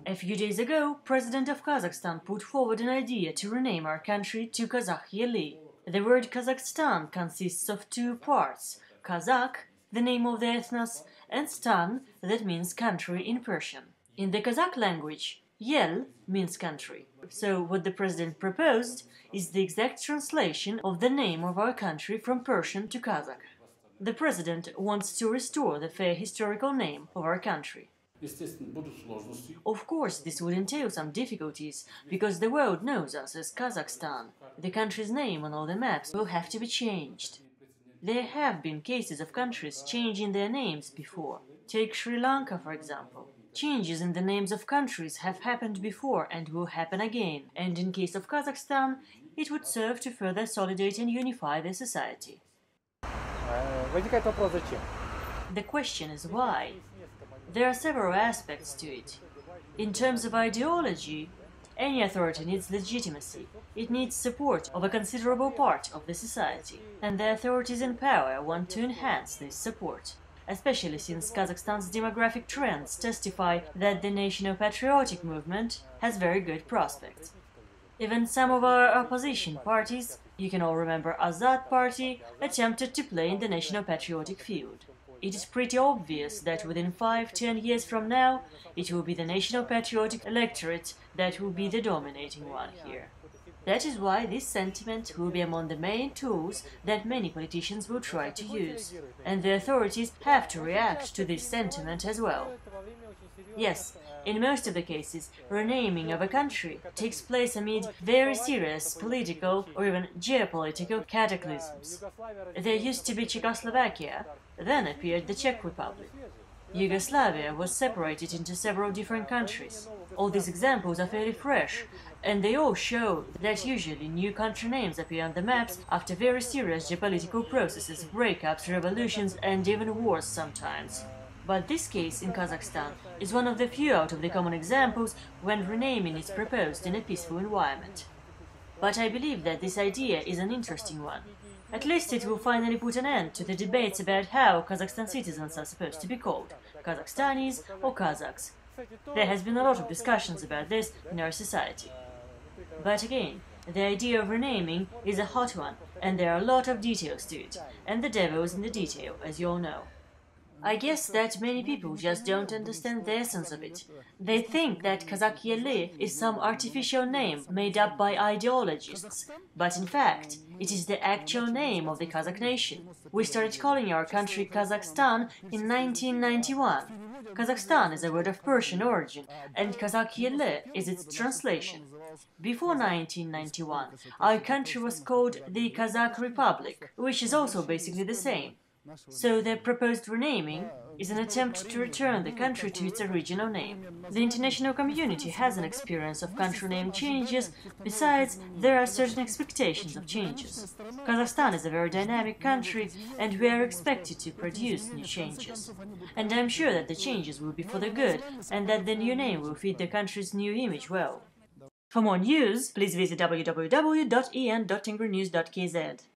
A few days ago, President of Kazakhstan put forward an idea to rename our country to Kazakh Eli. The word Kazakhstan consists of two parts: Kazakh, the name of the ethnos, and Stan, that means country in Persian. In the Kazakh language, Yel means country. So what the president proposed is the exact translation of the name of our country from Persian to Kazakh. The president wants to restore the fair historical name of our country. Of course, this would entail some difficulties, because the world knows us as Kazakhstan. The country's name on all the maps will have to be changed. There have been cases of countries changing their names before. Take Sri Lanka, for example. Changes in the names of countries have happened before and will happen again, and in case of Kazakhstan, it would serve to further consolidate and unify the society. The question is why. There are several aspects to it. In terms of ideology, any authority needs legitimacy. It needs support of a considerable part of the society, and the authorities in power want to enhance this support, especially since Kazakhstan's demographic trends testify that the national-patriotic movement has very good prospects. Even some of our opposition parties, you can all remember Azad Party, attempted to play in the national-patriotic field. It is pretty obvious that within 5–10 years from now, it will be the national-patriotic electorate that will be the dominating one here. That is why this sentiment will be among the main tools that many politicians will try to use, and the authorities have to react to this sentiment as well. Yes, in most of the cases, renaming of a country takes place amid very serious political or even geopolitical cataclysms. There used to be Czechoslovakia, then appeared the Czech Republic. Yugoslavia was separated into several different countries. All these examples are fairly fresh, and they all show that usually new country names appear on the maps after very serious geopolitical processes, breakups, revolutions and even wars sometimes. But this case in Kazakhstan is one of the few out of the common examples when renaming is proposed in a peaceful environment. But I believe that this idea is an interesting one. At least it will finally put an end to the debates about how Kazakhstan citizens are supposed to be called, Kazakhstanis or Kazakhs. There has been a lot of discussions about this in our society. But again, the idea of renaming is a hot one, and there are a lot of details to it, and the devil is in the detail, as you all know. I guess that many people just don't understand the essence of it. They think that Kazakh Eli is some artificial name made up by ideologists, but in fact, it is the actual name of the Kazakh nation. We started calling our country Kazakhstan in 1991. Kazakhstan is a word of Persian origin, and Kazakh Eli is its translation. Before 1991, our country was called the Kazakh Republic, which is also basically the same. So the proposed renaming is an attempt to return the country to its original name. The international community has an experience of country name changes. Besides, there are certain expectations of changes. Kazakhstan is a very dynamic country, and we are expected to produce new changes. And I'm sure that the changes will be for the good, and that the new name will fit the country's new image well. For more news, please visit www.en.tengrinews.kz.